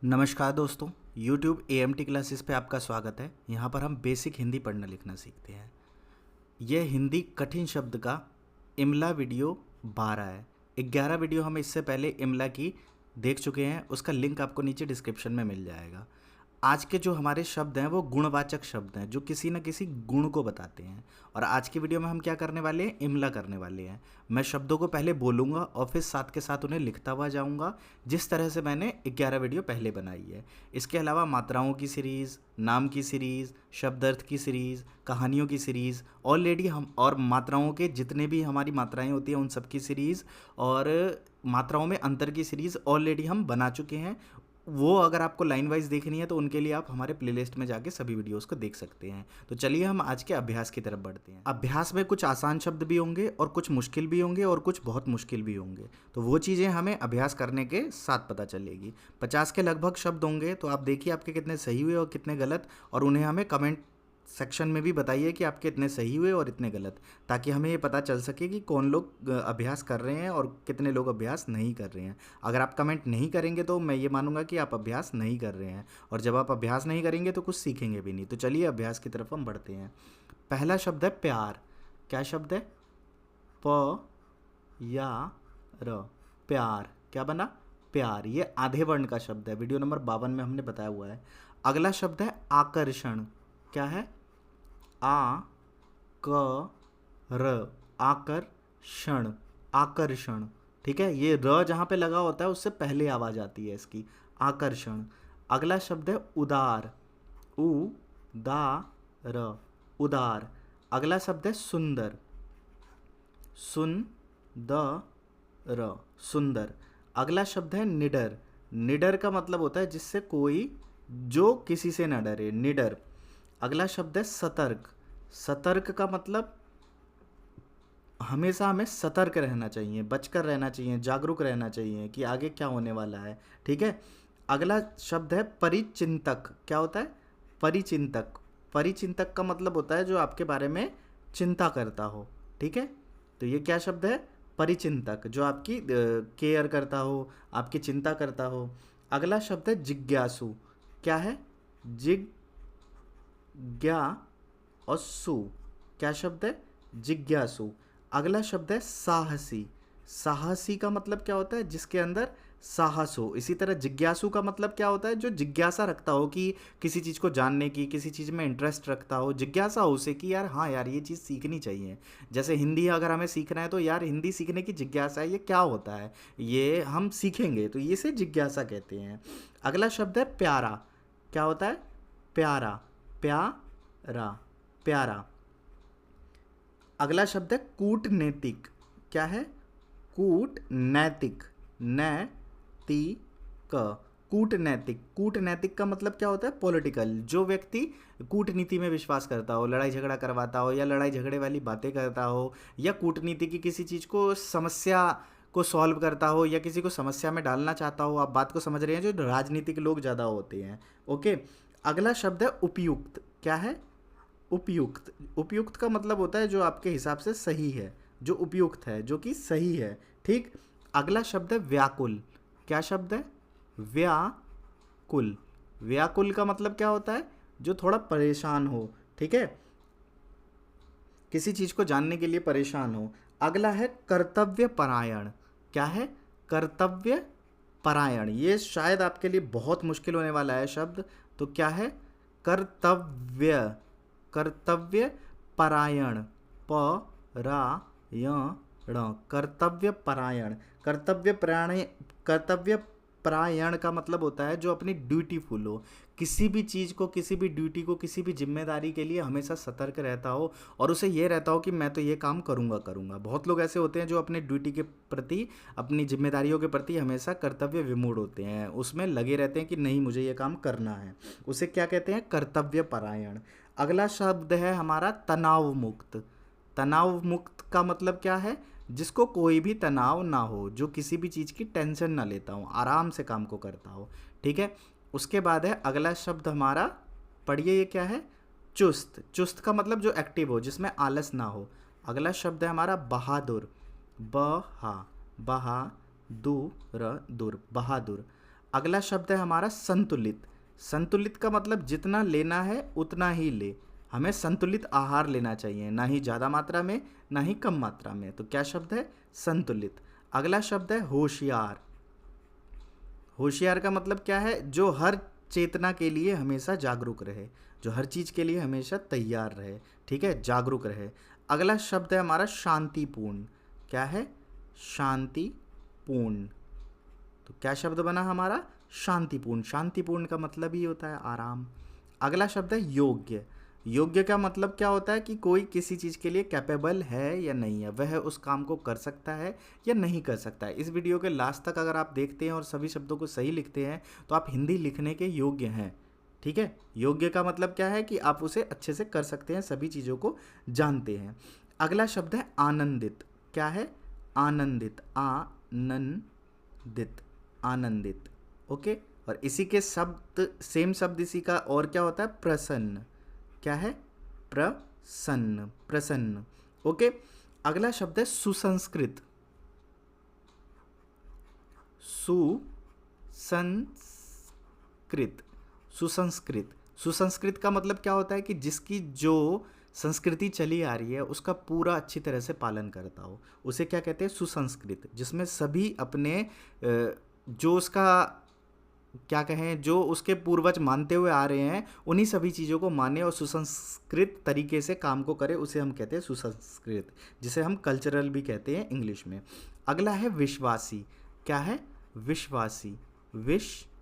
नमस्कार दोस्तों, YouTube AMT classes पे आपका स्वागत है। यहाँ पर हम बेसिक हिंदी पढ़ना लिखना सीखते हैं। यह हिंदी कठिन शब्द का इमला वीडियो 12 है। 11 वीडियो हम इससे पहले इमला की देख चुके हैं, उसका लिंक आपको नीचे डिस्क्रिप्शन में मिल जाएगा। आज के जो हमारे शब्द हैं वो गुणवाचक शब्द हैं जो किसी न किसी गुण को बताते हैं। और आज की वीडियो में हम क्या करने वाले हैं, इमला करने वाले हैं। मैं शब्दों को पहले बोलूँगा और फिर साथ के साथ उन्हें लिखता हुआ जाऊँगा, जिस तरह से मैंने 11 वीडियो पहले बनाई है। इसके अलावा मात्राओं की सीरीज़, नाम की सीरीज़, शब्दार्थ की सीरीज़, कहानियों की सीरीज़ ऑलरेडी हम, और मात्राओं के जितने भी हमारी मात्राएं होती हैं उन सब की सीरीज़, और मात्राओं में अंतर की सीरीज़ ऑलरेडी हम बना चुके हैं। वो अगर आपको लाइन वाइज देखनी है तो उनके लिए आप हमारे प्लेलिस्ट में जाके सभी वीडियोस को देख सकते हैं। तो चलिए हम आज के अभ्यास की तरफ बढ़ते हैं। अभ्यास में कुछ आसान शब्द भी होंगे और कुछ मुश्किल भी होंगे और कुछ बहुत मुश्किल भी होंगे। तो वो चीज़ें हमें अभ्यास करने के साथ पता चलेगी। 50 के लगभग शब्द होंगे, तो आप देखिए आपके कितने सही हुए और कितने गलत, और उन्हें हमें कमेंट सेक्शन में भी बताइए कि आपके इतने सही हुए और इतने गलत, ताकि हमें ये पता चल सके कि कौन लोग अभ्यास कर रहे हैं और कितने लोग अभ्यास नहीं कर रहे हैं। अगर आप कमेंट नहीं करेंगे तो मैं ये मानूंगा कि आप अभ्यास नहीं कर रहे हैं, और जब आप अभ्यास नहीं करेंगे तो कुछ सीखेंगे भी नहीं। तो चलिए अभ्यास की तरफ हम बढ़ते हैं। पहला शब्द है प्यार। क्या शब्द है? प या र, प्यार। क्या बना? प्यार। ये आधे वर्ण का शब्द है, वीडियो नंबर 52 में हमने बताया हुआ है। अगला शब्द है आकर्षण। क्या है? आ क र, आकर्षण, आकर्षण। ठीक है, ये र जहाँ पे लगा होता है उससे पहले आवाज आती है इसकी, आकर्षण। अगला शब्द है उदार। उ दा र, उदार। अगला शब्द है सुंदर। सुन द र, सुंदर। अगला शब्द है निडर। निडर का मतलब होता है जिससे कोई, जो किसी से न डरे, निडर। अगला शब्द है सतर्क। सतर्क का मतलब हमेशा हमें सतर्क रहना चाहिए, बचकर रहना चाहिए, जागरूक रहना चाहिए कि आगे क्या होने वाला है। ठीक है। अगला शब्द है परिचिंतक। क्या होता है? परिचिंतक। परिचिंतक का मतलब होता है जो आपके बारे में चिंता करता हो। ठीक है, तो ये क्या शब्द है? परिचिंतक, जो आपकी केयर करता हो, आपकी चिंता करता हो। अगला शब्द है जिज्ञासु। क्या है? जिज्ञा और सु। क्या शब्द है? जिज्ञासु। अगला शब्द है साहसी। साहसी का मतलब क्या होता है? जिसके अंदर साहस हो। इसी तरह जिज्ञासु का मतलब क्या होता है? जो जिज्ञासा रखता हो कि किसी चीज़ को जानने की, किसी चीज़ में इंटरेस्ट रखता हो, जिज्ञासा हो उसे कि यार हाँ यार ये चीज़ सीखनी चाहिए। जैसे हिंदी अगर हमें सीखना है तो यार हिंदी सीखने की जिज्ञासा है, ये क्या होता है, ये हम सीखेंगे, तो ये से जिज्ञासा कहते हैं। अगला शब्द है प्यारा। क्या होता है? प्यारा, प्यारा, प्यारा। अगला शब्द है कूटनैतिक। क्या है? कूटनैतिक, नैतिक, कूटनैतिक। कूटनैतिक का मतलब क्या होता है? पॉलिटिकल। जो व्यक्ति कूटनीति में विश्वास करता हो, लड़ाई झगड़ा करवाता हो या लड़ाई झगड़े वाली बातें करता हो, या कूटनीति की किसी चीज़ को, समस्या को सॉल्व करता हो, या किसी को समस्या में डालना चाहता हो। आप बात को समझ रहे हैं, जो राजनीतिक लोग ज़्यादा होते हैं। ओके। अगला शब्द है उपयुक्त। क्या है? उपयुक्त। उपयुक्त का मतलब होता है जो आपके हिसाब से सही है, जो उपयुक्त है, जो कि सही है। ठीक। अगला शब्द है व्याकुल। क्या शब्द है? व्याकुल। व्याकुल का मतलब क्या होता है? जो थोड़ा परेशान हो। ठीक है, किसी चीज को जानने के लिए परेशान हो। अगला है कर्तव्य परायण। क्या है? कर्तव्य परायण। ये शायद आपके लिए बहुत मुश्किल होने वाला है शब्द। तो क्या है? कर्तव्य, कर्तव्य परायण, परायण, कर्तव्य परायण। कर्तव्य परायण, कर्तव्य परायण का मतलब होता है जो अपनी ड्यूटीफुल हो, किसी भी चीज़ को, किसी भी ड्यूटी को, किसी भी जिम्मेदारी के लिए हमेशा सतर्क रहता हो, और उसे ये रहता हो कि मैं तो ये काम करूँगा करूँगा। बहुत लोग ऐसे होते हैं जो अपने ड्यूटी के प्रति, अपनी जिम्मेदारियों के प्रति हमेशा कर्तव्य विमूढ़ होते हैं, उसमें लगे रहते हैं कि नहीं मुझे ये काम करना है। उसे क्या कहते हैं? कर्तव्य परायण। अगला शब्द है हमारा तनाव मुक्त। तनाव मुक्त का मतलब क्या है? जिसको कोई भी तनाव ना हो, जो किसी भी चीज़ की टेंशन ना लेता हो, आराम से काम को करता हो। ठीक है। उसके बाद है अगला शब्द हमारा, पढ़िए ये क्या है? चुस्त। चुस्त का मतलब जो एक्टिव हो, जिसमें आलस ना हो। अगला शब्द है हमारा बहादुर। बहा, बहादुर, दुर, बहादुर। अगला शब्द है हमारा संतुलित। संतुलित का मतलब जितना लेना है उतना ही ले, हमें संतुलित आहार लेना चाहिए, ना ही ज़्यादा मात्रा में ना ही कम मात्रा में। तो क्या शब्द है? संतुलित। अगला शब्द है होशियार। होशियार का मतलब क्या है? जो हर चेतना के लिए हमेशा जागरूक रहे, जो हर चीज़ के लिए हमेशा तैयार रहे, ठीक है, जागरूक रहे। अगला शब्द है हमारा शांतिपूर्ण। क्या है? शांतिपूर्ण। तो क्या शब्द बना हमारा? शांतिपूर्ण। शांतिपूर्ण का मतलब ही होता है आराम। अगला शब्द है योग्य। योग्य का मतलब क्या होता है कि कोई किसी चीज़ के लिए कैपेबल है या नहीं है, वह उस काम को कर सकता है या नहीं कर सकता है। इस वीडियो के लास्ट तक अगर आप देखते हैं और सभी शब्दों को सही लिखते हैं तो आप हिंदी लिखने के योग्य हैं, ठीक है। योग्य का मतलब क्या है कि आप उसे अच्छे से कर सकते हैं, सभी चीज़ों को जानते हैं। अगला शब्द है आनंदित। क्या है? आनंदित। आनंदित। आनंदित। ओके। और इसी के शब्द, सेम शब्द इसी का और क्या होता है? प्रसन्न। क्या है? प्रसन्न। प्रसन्न। ओके। अगला शब्द है सुसंस्कृत। सुसंस्कृत। सुसंस्कृत। सुसंस्कृत का मतलब क्या होता है कि जिसकी जो संस्कृति चली आ रही है उसका पूरा अच्छी तरह से पालन करता हो, उसे क्या कहते हैं? सुसंस्कृत। जिसमें सभी अपने जो उसका क्या कहें, जो उसके पूर्वज मानते हुए आ रहे हैं उन्हीं सभी चीज़ों को माने और सुसंस्कृत तरीके से काम को करे, उसे हम कहते हैं सुसंस्कृत, जिसे हम कल्चरल भी कहते हैं इंग्लिश में। अगला है विश्वासी। क्या है? विश्वासी। विश्वासी।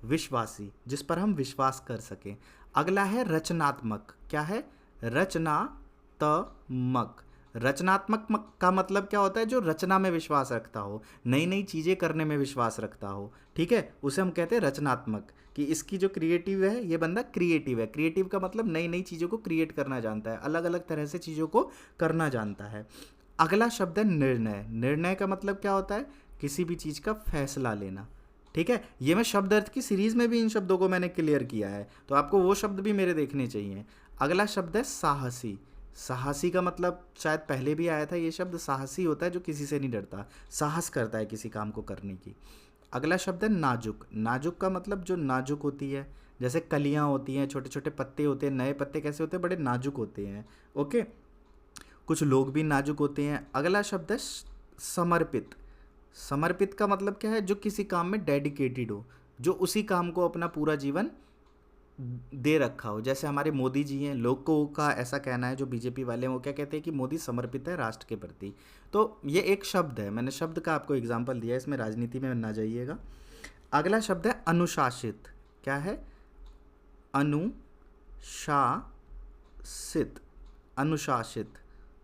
विश्वासी, जिस पर हम विश्वास कर सकें। अगला है रचनात्मक। क्या है? रचनात्मक। रचनात्मक का मतलब क्या होता है? जो रचना में विश्वास रखता हो, नई नई चीज़ें करने में विश्वास रखता हो, ठीक है, उसे हम कहते हैं रचनात्मक। कि इसकी जो क्रिएटिव है, ये बंदा क्रिएटिव है। क्रिएटिव का मतलब नई नई चीज़ों को क्रिएट करना जानता है, अलग अलग तरह से चीज़ों को करना जानता है। अगला शब्द है निर्णय। निर्णय का मतलब क्या होता है? किसी भी चीज़ का फैसला लेना, ठीक है। ये मैं शब्द अर्थ की सीरीज़ में भी इन शब्दों को मैंने क्लियर किया है, तो आपको वो शब्द भी मेरे देखने चाहिए। अगला शब्द है साहसी। साहसी का मतलब शायद पहले भी आया था, ये शब्द साहसी होता है जो किसी से नहीं डरता, साहस करता है किसी काम को करने की। अगला शब्द है नाजुक। नाजुक का मतलब जो नाजुक होती है, जैसे कलियां होती हैं, छोटे छोटे पत्ते होते हैं, नए पत्ते कैसे होते हैं? बड़े नाजुक होते हैं। ओके। कुछ लोग भी नाजुक होते हैं। अगला शब्द है समर्पित। समर्पित का मतलब क्या है? जो किसी काम में डेडिकेटेड हो, जो उसी काम को अपना पूरा जीवन दे रखा हो। जैसे हमारे मोदी जी हैं, लोगों का ऐसा कहना है, जो बीजेपी वाले हैं वो क्या कहते हैं कि मोदी समर्पित है राष्ट्र के प्रति। तो ये एक शब्द है, मैंने शब्द का आपको एग्जांपल दिया है, इसमें राजनीति में ना जाइएगा। अगला शब्द है अनुशासित। क्या है? अनुशासित। अनुशासित।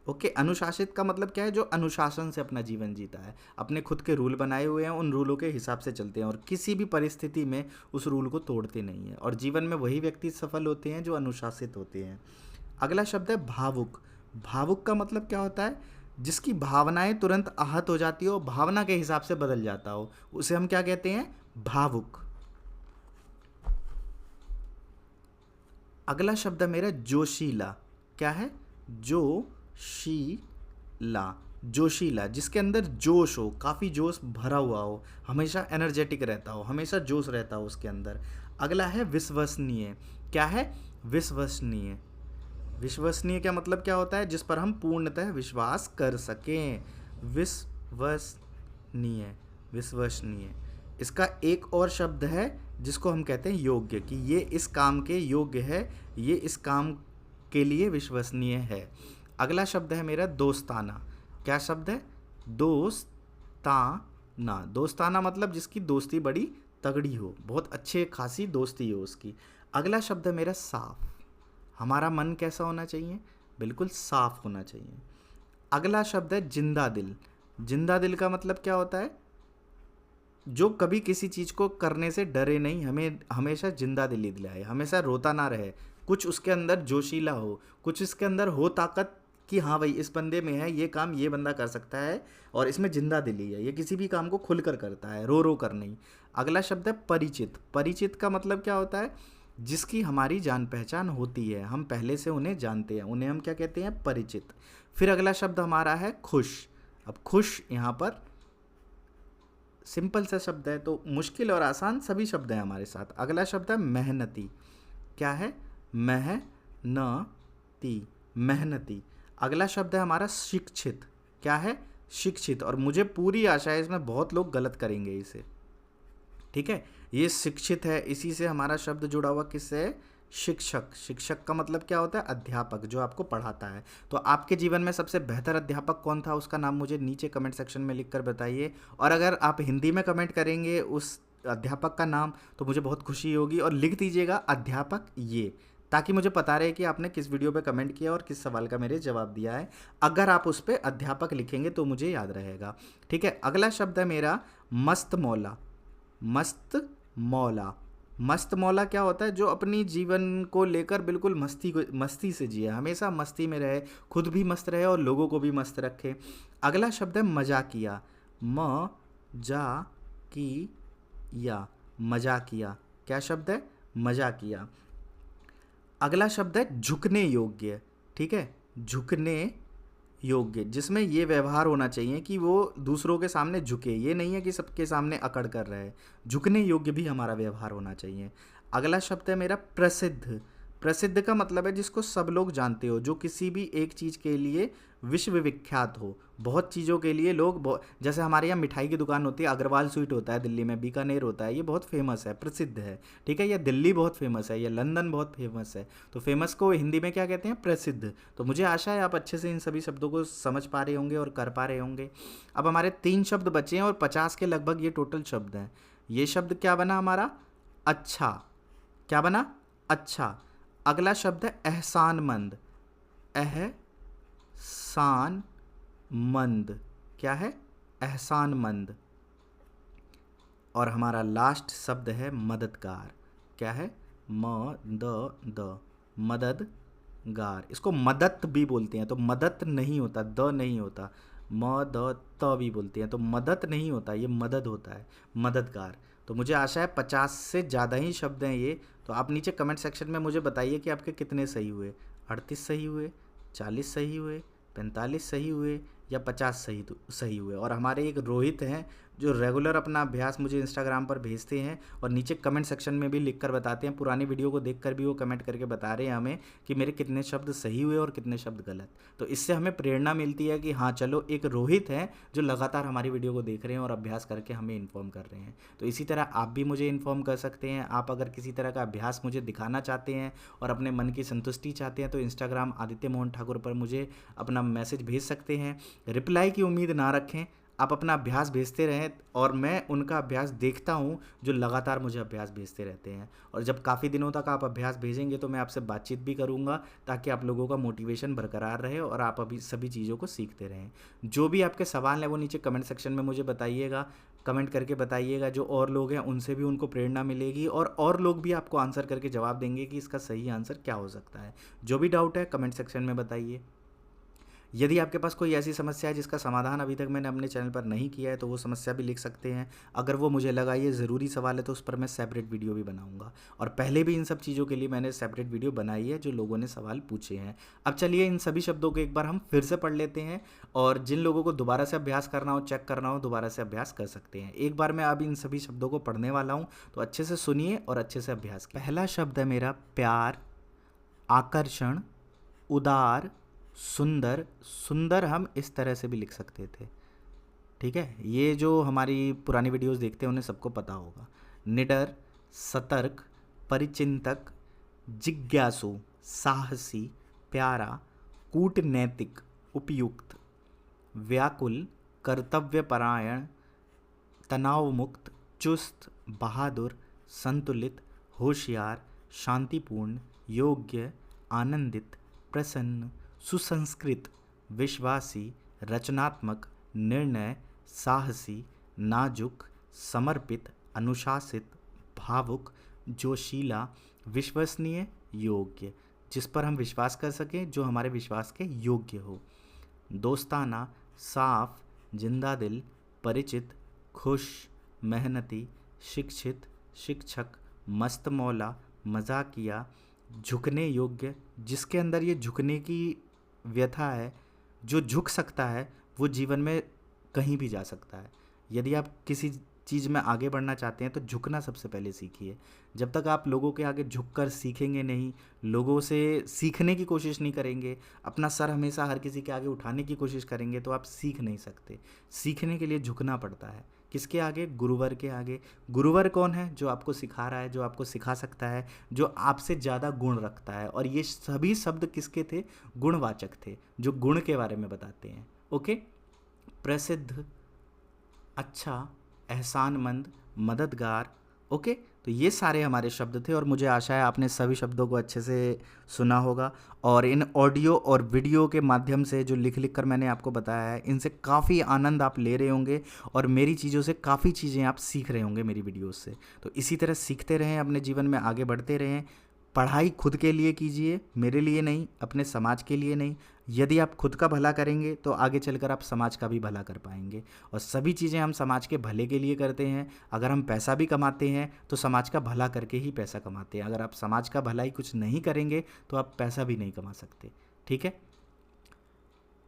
ओके। अनुशासित का मतलब क्या है? जो अनुशासन से अपना जीवन जीता है, अपने खुद के रूल बनाए हुए हैं, उन रूलों के हिसाब से चलते हैं और किसी भी परिस्थिति में उस रूल को तोड़ते नहीं हैं। और जीवन में वही व्यक्ति सफल होते हैं जो अनुशासित होते हैं। अगला शब्द है भावुक। भावुक का मतलब क्या होता है? जिसकी भावनाएं तुरंत आहत हो जाती हो, भावना के हिसाब से बदल जाता हो, उसे हम क्या कहते हैं? भावुक। अगला शब्द है मेरा जोशीला। क्या है? जोशीला। जोशीला, जिसके अंदर जोश हो, काफ़ी जोश भरा हुआ हो, हमेशा एनर्जेटिक रहता हो, हमेशा जोश रहता हो उसके अंदर। अगला है विश्वसनीय। क्या है? विश्वसनीय। विश्वसनीय का मतलब क्या होता है? जिस पर हम पूर्णतः विश्वास कर सकें। विश्वसनीय। विश्वसनीय। इसका एक और शब्द है जिसको हम कहते हैं योग्य, कि ये इस काम के योग्य है, ये इस काम के लिए विश्वसनीय है। अगला शब्द है मेरा दोस्ताना। क्या शब्द है? दोस्ताना। दोस्ताना मतलब जिसकी दोस्ती बड़ी तगड़ी हो, बहुत अच्छे खासी दोस्ती हो उसकी। अगला शब्द है मेरा साफ। हमारा मन कैसा होना चाहिए? बिल्कुल साफ होना चाहिए। अगला शब्द है जिंदा दिल। जिंदा दिल का मतलब क्या होता है? जो कभी किसी चीज़ को करने से डरे नहीं, हमें हमेशा जिंदा दिली दिलाए, हमेशा रोता ना रहे, कुछ उसके अंदर जोशीला हो, कुछ इसके अंदर हो ताकत कि हाँ भाई इस बंदे में है, ये काम ये बंदा कर सकता है और इसमें जिंदा दिली है, ये किसी भी काम को खुलकर करता है, रो रो कर नहीं। अगला शब्द है परिचित। परिचित का मतलब क्या होता है? जिसकी हमारी जान पहचान होती है, हम पहले से उन्हें जानते हैं, उन्हें हम क्या कहते हैं? परिचित। फिर अगला शब्द हमारा है खुश। अब खुश यहाँ पर सिंपल सा शब्द है, तो मुश्किल और आसान सभी शब्द हैं हमारे साथ। अगला शब्द है मेहनती। क्या है? मेहनती, मेहनती। अगला शब्द है हमारा शिक्षित। क्या है? शिक्षित। और मुझे पूरी आशा है इसमें बहुत लोग गलत करेंगे इसे, ठीक है। ये शिक्षित है, इसी से हमारा शब्द जुड़ा हुआ किससे है? शिक्षक। शिक्षक का मतलब क्या होता है? अध्यापक, जो आपको पढ़ाता है। तो आपके जीवन में सबसे बेहतर अध्यापक कौन था, उसका नाम मुझे नीचे कमेंट सेक्शन में लिख कर बताइए। और अगर आप हिंदी में कमेंट करेंगे उस अध्यापक का नाम तो मुझे बहुत खुशी होगी, और लिख दीजिएगा अध्यापक ये, ताकि मुझे पता रहे कि आपने किस वीडियो पे कमेंट किया और किस सवाल का मेरे जवाब दिया है। अगर आप उस पर अध्यापक लिखेंगे तो मुझे याद रहेगा, ठीक है। अगला शब्द है मेरा मस्त मौला। मस्त मौला। मस्त मौला क्या होता है? जो अपनी जीवन को लेकर बिल्कुल मस्ती से जिए, हमेशा मस्ती में रहे, खुद भी मस्त रहे और लोगों को भी मस्त रखे। अगला शब्द है मजाकिया। म जा की या, मजाकिया। क्या शब्द है? मजाकिया। अगला शब्द है झुकने योग्य। ठीक है, झुकने योग्य, जिसमें ये व्यवहार होना चाहिए कि वो दूसरों के सामने झुके, ये नहीं है कि सबके सामने अकड़ कर रहे हैं। झुकने योग्य भी हमारा व्यवहार होना चाहिए। अगला शब्द है मेरा प्रसिद्ध। प्रसिद्ध का मतलब है जिसको सब लोग जानते हो, जो किसी भी एक चीज़ के लिए विश्व विख्यात हो। बहुत चीज़ों के लिए लोग जैसे हमारे यहाँ मिठाई की दुकान होती है, अग्रवाल स्वीट होता है दिल्ली में, बीकानेर होता है, ये बहुत फेमस है, प्रसिद्ध है। ठीक है, या दिल्ली बहुत फेमस है, या लंदन बहुत फेमस है। तो फेमस को हिंदी में क्या कहते हैं? प्रसिद्ध। तो मुझे आशा है आप अच्छे से इन सभी शब्दों को समझ पा रहे होंगे और कर पा रहे होंगे। अब हमारे 3 शब्द बचे हैं और 50 के लगभग ये टोटल शब्द हैं। ये शब्द क्या बना हमारा? अच्छा। क्या बना? अच्छा। अगला शब्द है एहसानमंद। एहसानमंद। क्या है? एहसानमंद। और हमारा लास्ट शब्द है मददगार। क्या है? द मददगार। इसको मदत भी बोलते हैं, तो मदत नहीं होता, द नहीं होता, त भी बोलते हैं, तो मदद नहीं होता, ये मदद होता है, मददगार। तो मुझे आशा है 50 से ज़्यादा ही शब्द हैं ये। तो आप नीचे कमेंट सेक्शन में मुझे बताइए कि आपके कितने सही हुए। 38 सही हुए, 40 सही हुए, 45 सही हुए, या 50 सही हुए। और हमारे एक रोहित हैं जो रेगुलर अपना अभ्यास मुझे इंस्टाग्राम पर भेजते हैं और नीचे कमेंट सेक्शन में भी लिख कर बताते हैं। पुरानी वीडियो को देखकर भी वो कमेंट करके बता रहे हैं हमें कि मेरे कितने शब्द सही हुए और कितने शब्द गलत। तो इससे हमें प्रेरणा मिलती है कि हाँ चलो, एक रोहित है जो लगातार हमारी वीडियो को देख रहे हैं और अभ्यास करके हमें इन्फॉर्म कर रहे हैं। तो इसी तरह आप भी मुझे इन्फॉर्म कर सकते हैं। आप अगर किसी तरह का अभ्यास मुझे दिखाना चाहते हैं और अपने मन की संतुष्टि चाहते हैं तो इंस्टाग्राम आदित्य मोहन ठाकुर पर मुझे अपना मैसेज भेज सकते हैं। रिप्लाई की उम्मीद ना रखें, आप अपना अभ्यास भेजते रहें और मैं उनका अभ्यास देखता हूं, जो लगातार मुझे अभ्यास भेजते रहते हैं। और जब काफ़ी दिनों तक आप अभ्यास भेजेंगे तो मैं आपसे बातचीत भी करूंगा, ताकि आप लोगों का मोटिवेशन बरकरार रहे और आप अभी सभी चीज़ों को सीखते रहें। जो भी आपके सवाल हैं वो नीचे कमेंट सेक्शन में मुझे बताइएगा, कमेंट करके बताइएगा। जो और लोग हैं उनसे भी उनको प्रेरणा मिलेगी और लोग भी आपको आंसर करके जवाब देंगे कि इसका सही आंसर क्या हो सकता है। जो भी डाउट है कमेंट सेक्शन में बताइए। यदि आपके पास कोई ऐसी समस्या है जिसका समाधान अभी तक मैंने अपने चैनल पर नहीं किया है तो वो समस्या भी लिख सकते हैं। अगर वो मुझे लगा ये ज़रूरी सवाल है तो उस पर मैं सेपरेट वीडियो भी बनाऊंगा। और पहले भी इन सब चीज़ों के लिए मैंने सेपरेट वीडियो बनाई है जो लोगों ने सवाल पूछे हैं। अब चलिए इन सभी शब्दों को एक बार हम फिर से पढ़ लेते हैं, और जिन लोगों को दोबारा से अभ्यास करना हो, चेक करना हो, दोबारा से अभ्यास कर सकते हैं। एक बार मैं अब इन सभी शब्दों को पढ़ने वाला हूँ, तो अच्छे से सुनिए और अच्छे से अभ्यास कीजिए। पहला शब्द है मेरा प्यार, आकर्षण, उदार, सुंदर। सुंदर हम इस तरह से भी लिख सकते थे, ठीक है, ये जो हमारी पुरानी वीडियोस देखते हैं उन्हें सबको पता होगा। निडर, सतर्क, परिचिंतक, जिज्ञासु, साहसी, प्यारा, कूटनैतिक, उपयुक्त, व्याकुल, कर्तव्यपरायण, तनाव मुक्त, चुस्त, बहादुर, संतुलित, होशियार, शांतिपूर्ण, योग्य, आनंदित, प्रसन्न, सुसंस्कृत, विश्वासी, रचनात्मक, निर्णय, साहसी, नाजुक, समर्पित, अनुशासित, भावुक, जोशीला, विश्वसनीय, योग्य, जिस पर हम विश्वास कर सकें, जो हमारे विश्वास के योग्य हो। दोस्ताना, साफ, जिंदा दिल, परिचित, खुश, मेहनती, शिक्षित, शिक्षक, मस्त मौला, मजाकिया, झुकने योग्य, जिसके अंदर ये झुकने की व्यथा है, जो झुक सकता है वो जीवन में कहीं भी जा सकता है। यदि आप किसी चीज़ में आगे बढ़ना चाहते हैं तो झुकना सबसे पहले सीखिए। जब तक आप लोगों के आगे झुककर सीखेंगे नहीं, लोगों से सीखने की कोशिश नहीं करेंगे, अपना सर हमेशा हर किसी के आगे उठाने की कोशिश करेंगे, तो आप सीख नहीं सकते। सीखने के लिए झुकना पड़ता है। किसके आगे? गुरुवर के आगे। गुरुवर कौन है? जो आपको सिखा रहा है, जो आपको सिखा सकता है, जो आपसे ज़्यादा गुण रखता है। और ये सभी शब्द किसके थे? गुणवाचक थे, जो गुण के बारे में बताते हैं। ओके। प्रसिद्ध, अच्छा, एहसानमंद, मददगार। ओके। तो ये सारे हमारे शब्द थे और मुझे आशा है आपने सभी शब्दों को अच्छे से सुना होगा। और इन ऑडियो और वीडियो के माध्यम से जो लिख लिख कर मैंने आपको बताया है, इनसे काफ़ी आनंद आप ले रहे होंगे और मेरी चीज़ों से काफ़ी चीज़ें आप सीख रहे होंगे मेरी वीडियोस से। तो इसी तरह सीखते रहें, अपने जीवन में आगे बढ़ते रहें। पढ़ाई खुद के लिए कीजिए, मेरे लिए नहीं, अपने समाज के लिए नहीं। यदि आप खुद का भला करेंगे तो आगे चलकर आप समाज का भी भला कर पाएंगे। और सभी चीज़ें हम समाज के भले के लिए करते हैं। अगर हम पैसा भी कमाते हैं तो समाज का भला करके ही पैसा कमाते हैं। अगर आप समाज का भला ही कुछ नहीं करेंगे तो आप पैसा भी नहीं कमा सकते। ठीक है।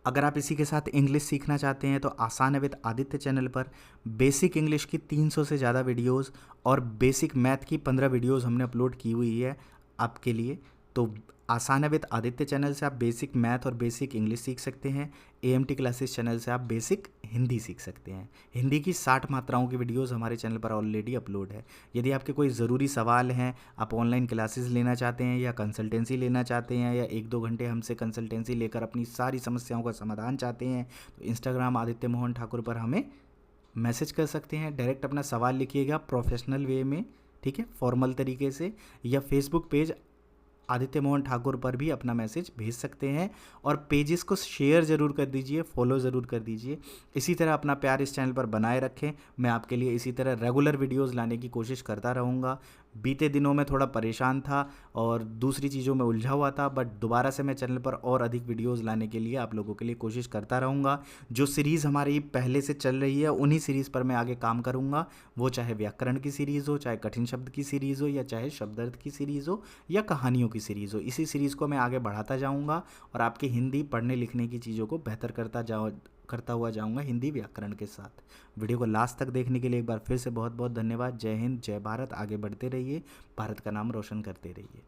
अगर आप इसी के साथ इंग्लिश सीखना चाहते हैं तो आसान है विद आदित्य चैनल पर बेसिक इंग्लिश की 300 से ज़्यादा वीडियोस और बेसिक मैथ की 15 वीडियोस हमने अपलोड की हुई है आपके लिए। तो आसान है विद आदित्य चैनल से आप बेसिक मैथ और बेसिक इंग्लिश सीख सकते हैं। AMT क्लासेस चैनल से आप बेसिक हिंदी सीख सकते हैं। हिंदी की 60 मात्राओं की वीडियोस हमारे चैनल पर ऑलरेडी अपलोड है। यदि आपके कोई ज़रूरी सवाल हैं, आप ऑनलाइन क्लासेस लेना चाहते हैं या कंसल्टेंसी लेना चाहते हैं या 1-2 घंटे हमसे कंसल्टेंसी लेकर अपनी सारी समस्याओं का समाधान चाहते हैं, तो इंस्टाग्राम आदित्य मोहन ठाकुर पर हमें मैसेज कर सकते हैं। डायरेक्ट अपना सवाल लिखिएगा प्रोफेशनल वे में, ठीक है, फॉर्मल तरीके से, या फेसबुक पेज आदित्य मोहन ठाकुर पर भी अपना मैसेज भेज सकते हैं। और पेजेस को शेयर ज़रूर कर दीजिए, फॉलो ज़रूर कर दीजिए। इसी तरह अपना प्यार इस चैनल पर बनाए रखें। मैं आपके लिए इसी तरह रेगुलर वीडियोस लाने की कोशिश करता रहूँगा। बीते दिनों में थोड़ा परेशान था और दूसरी चीज़ों में उलझा हुआ था, बट दोबारा से मैं चैनल पर और अधिक वीडियोस लाने के लिए आप लोगों के लिए कोशिश करता रहूँगा। जो सीरीज़ हमारी पहले से चल रही है उन्हीं सीरीज़ पर मैं आगे काम करूँगा। वो चाहे व्याकरण की सीरीज़ हो, चाहे कठिन शब्द की सीरीज़ हो, या चाहे शब्दार्थ की सीरीज़ हो, या कहानियों की सीरीज़ हो, इसी सीरीज़ को मैं आगे बढ़ाता जाऊँगा और आपकी हिंदी पढ़ने लिखने की चीज़ों को बेहतर करता हुआ जाऊँगा हिंदी व्याकरण के साथ। वीडियो को लास्ट तक देखने के लिए एक बार फिर से बहुत बहुत धन्यवाद। जय हिंद, जय भारत। आगे बढ़ते रहिए, भारत का नाम रोशन करते रहिए।